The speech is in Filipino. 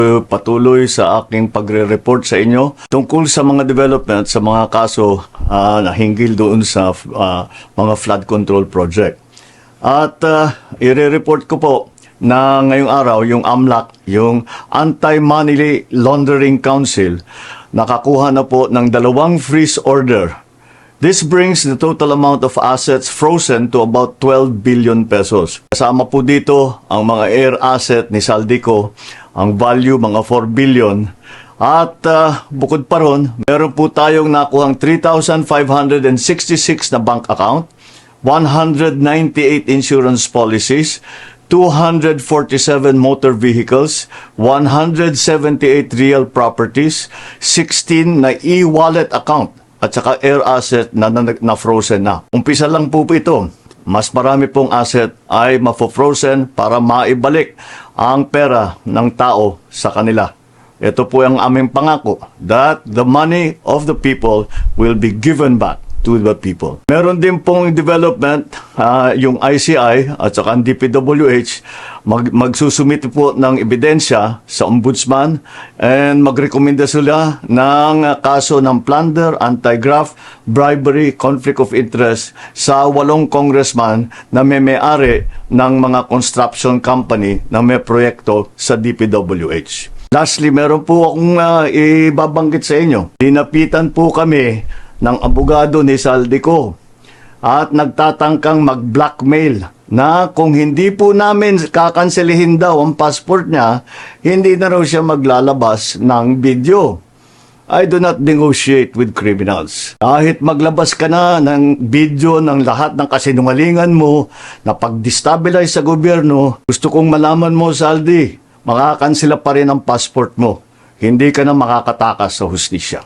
Patuloy sa aking pagre-report sa inyo tungkol sa mga development sa mga kaso na hinggil doon sa mga flood control project. At i-report ko po na ngayong araw yung AMLAC, yung Anti-Money Laundering Council, nakakuha na po ng 2 freeze order. This brings the total amount of assets frozen to about 12 billion pesos. Kasama po dito ang mga air asset ni Saldico, ang value mga 4 billion. At bukod pa ron, meron po tayong nakuhang 3,566 na bank account, 198 insurance policies, 247 motor vehicles, 178 real properties, 16 na e-wallet account, at saka air asset na frozen na. Umpisa lang po ito. Mas marami pong asset ay mafo-frozen para maibalik ang pera ng tao sa kanila. Ito po ang aming pangako that the money of the people will be given back to the people. Meron din pong development, yung ICI at saka ang DPWH magsusumite po ng ebidensya sa ombudsman and magrekomenda sila ng kaso ng plunder, anti-graft, bribery, conflict of interest sa 8 congressman na may-ari ng mga construction company na may proyekto sa DPWH. Lastly, meron po akong ibabanggit sa inyo. Dinapitan po kami ng abogado ni Saldico at nagtatangkang mag-blackmail na kung hindi po namin kakanselihin daw ang passport niya, hindi na raw siya maglalabas ng video. I do not negotiate with criminals. Kahit maglabas ka na ng video ng lahat ng kasinungalingan mo na pag-destabilize sa gobyerno, gusto kong malaman mo, Saldi, makakansela pa rin ang passport mo. Hindi ka na makakatakas sa hustisya.